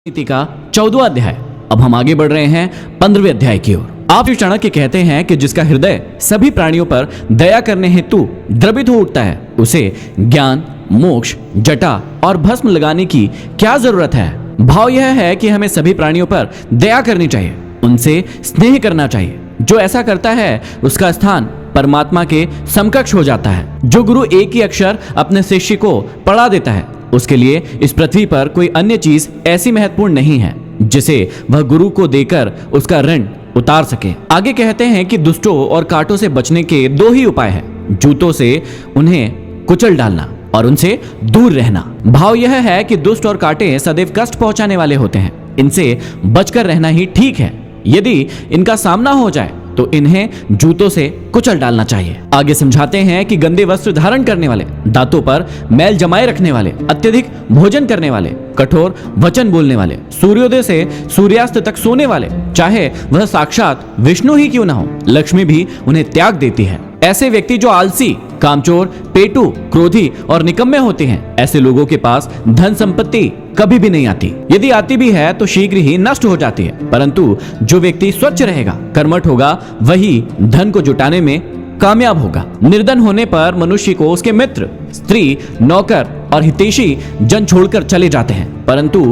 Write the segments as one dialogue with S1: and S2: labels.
S1: नीति का 14वां अध्याय। अब हम आगे बढ़ रहे हैं 15वें अध्याय की ओर। आप जो चाणक्य कहते हैं कि जिसका हृदय सभी प्राणियों पर दया करने हेतु द्रवित हो उठता है, उसे ज्ञान, मोक्ष, जटा और भस्म लगाने की क्या जरूरत है। भाव यह है कि हमें सभी प्राणियों पर दया करनी चाहिए, उनसे स्नेह करना चाहिए। जो ऐसा करता है उसका स्थान परमात्मा के समकक्ष हो जाता है। जो गुरु एक ही अक्षर अपने शिष्य को पढ़ा देता है, उसके लिए इस पृथ्वी पर कोई अन्य चीज ऐसी महत्वपूर्ण नहीं है जिसे वह गुरु को देकर उसका ऋण उतार सके। आगे कहते हैं कि दुष्टों और कांटों से बचने के दो ही उपाय हैं, जूतों से उन्हें कुचल डालना और उनसे दूर रहना। भाव यह है कि दुष्ट और कांटे सदैव कष्ट पहुंचाने वाले होते हैं, इनसे बचकर रहना ही ठीक है। यदि इनका सामना हो जाए तो इन्हें जूतों से कुचल डालना चाहिए। आगे समझाते हैं कि गंदे वस्त्र धारण करने वाले, दांतों पर मैल जमाए रखने वाले, अत्यधिक भोजन करने वाले, कठोर वचन बोलने वाले, सूर्योदय से सूर्यास्त तक सोने वाले, चाहे वह साक्षात विष्णु ही क्यों न हो, लक्ष्मी भी उन्हें त्याग देती है। ऐसे व्यक्ति जो आलसी, कामचोर, पेटू, क्रोधी और निकम्मे होते हैं, ऐसे लोगों के पास धन संपत्ति कभी भी नहीं आती। यदि आती भी है तो शीघ्र ही नष्ट हो जाती है। परंतु जो व्यक्ति स्वच्छ रहेगा, कर्मठ होगा, वही धन को जुटाने में कामयाब होगा। निर्धन होने पर मनुष्य को उसके मित्र, स्त्री, नौकर और हितैषी जन छोड़कर चले जाते हैं, परंतु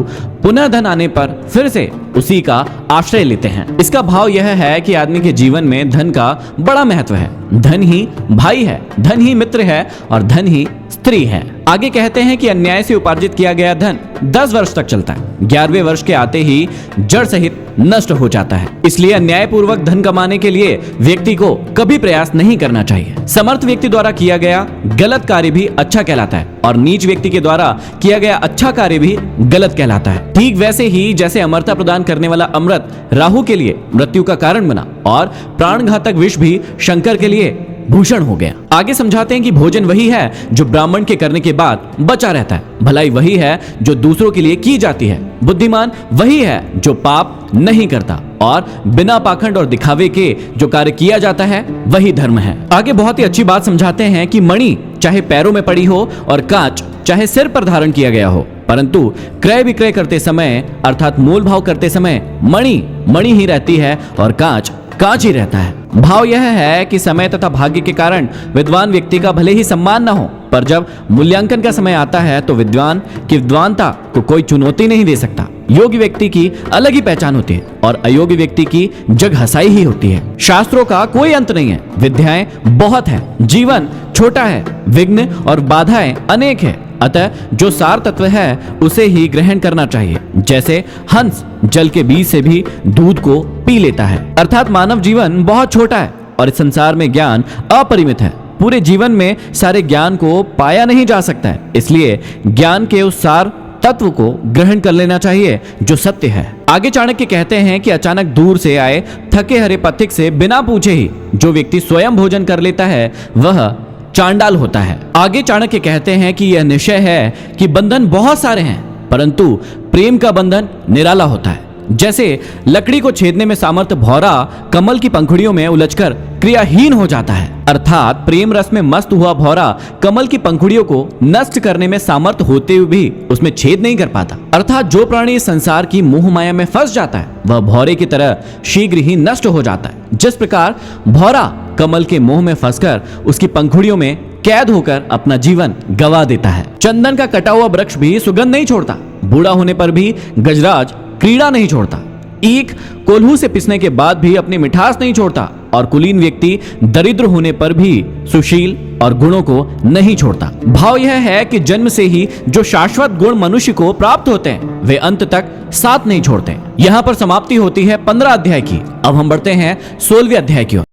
S1: पुनः धन आने पर फिर से उसी का आश्रय लेते हैं। इसका भाव यह है कि आदमी के जीवन में धन का बड़ा महत्व है। धन ही भाई है, धन ही मित्र है और धन ही स्त्री है। आगे कहते हैं कि अन्याय से उपार्जित किया गया धन 10 वर्ष तक चलता है, 11वें वर्ष के आते ही जड़ सहित नष्ट हो जाता है। इसलिए अन्यायपूर्वक धन कमाने के लिए व्यक्ति को कभी प्रयास नहीं करना चाहिए। समर्थ व्यक्ति द्वारा किया गया गलत कार्य भी अच्छा कहलाता है और नीच व्यक्ति के द्वारा किया गया अच्छा कार्य भी गलत कहलाता है। ठीक वैसे ही जैसे अमरता प्रदान करने वाला अमृत राहु के लिए मृत्यु का कारण बना और प्राणघातक विष भी शंकर के लिए भूषण हो गया। आगे समझाते हैं कि भोजन वही है जो ब्राह्मण के करने के बाद बचा रहता है, भलाई वही है जो दूसरों के लिए की जाती है, बुद्धिमान वही है जो पाप नहीं करता और बिना पाखंड और दिखावे के जो कार्य किया जाता है वही धर्म है। आगे बहुत ही अच्छी बात समझाते हैं कि मणि चाहे पैरों में पड़ी हो और कांच चाहे सिर पर धारण किया गया हो, परंतु क्रय विक्रय करते समय अर्थात मोल भाव करते समय मणि मणि ही रहती है और कांच कांच ही रहता है। भाव यह है कि समय तथा भाग्य के कारण विद्वान व्यक्ति का भले ही सम्मान न हो, पर जब मूल्यांकन का समय आता है तो विद्वान की विद्वानता को कोई चुनौती नहीं दे सकता। योग्य व्यक्ति की अलग ही पहचान होती है और अयोग्य व्यक्ति की जग हंसाई ही होती है। शास्त्रों का कोई अंत नहीं है, विद्याएं बहुत है, जीवन छोटा है, विघ्न और बाधाएं अनेक है। अतः जो सार तत्व है उसे ही ग्रहण करना चाहिए। जैसे हंस जल के बीज से भी दूध को पी लेता है, अर्थात मानव जीवन बहुत छोटा है और इस संसार में ज्ञान अपरिमित है। पूरे जीवन में सारे ज्ञान को पाया नहीं जा सकता है, इसलिए ज्ञान के उस सार तत्व को ग्रहण कर लेना चाहिए जो सत्य है। आगे चाणक्य कहते हैं कि अचानक दूर से आए थके हरे पथिक से बिना पूछे ही जो व्यक्ति स्वयं भोजन कर लेता है वह चांडाल होता है। आगे चाणक्य कहते हैं कि यह निश्चय है कि बंधन बहुत सारे हैं, परंतु प्रेम का बंधन निराला होता है। जैसे लकड़ी को छेदने में सामर्थ्य भौरा कमल की पंखुड़ियों में उलझकर क्रियाहीन हो जाता है, अर्थात प्रेम रस में मस्त हुआ भौरा कमल की पंखुड़ियों को नष्ट करने में सामर्थ्य होते हुए भी उसमें छेद नहीं कर पाता। अर्थात जो प्राणी इस संसार की मोह माया में फंस जाता है वह भौरे की तरह शीघ्र ही नष्ट हो जाता है। जिस प्रकार भौरा कमल के मोह में फंसकर उसकी पंखुड़ियों में कैद होकर अपना जीवन गवा देता है। चंदन का कटा हुआ वृक्ष भी सुगंध नहीं छोड़ता, बूढ़ा होने पर भी गजराज क्रीड़ा नहीं छोड़ता, ईख कोल्हू से पिसने के बाद भी अपनी मिठास नहीं छोड़ता और कुलीन व्यक्ति दरिद्र होने पर भी सुशील और गुणों को नहीं छोड़ता। भाव यह है कि जन्म से ही जो शाश्वत गुण मनुष्य को प्राप्त होते हैं वे अंत तक साथ नहीं छोड़ते। यहाँ पर समाप्ति होती है 15 अध्याय की। अब हम बढ़ते हैं 16वें अध्याय की ओर।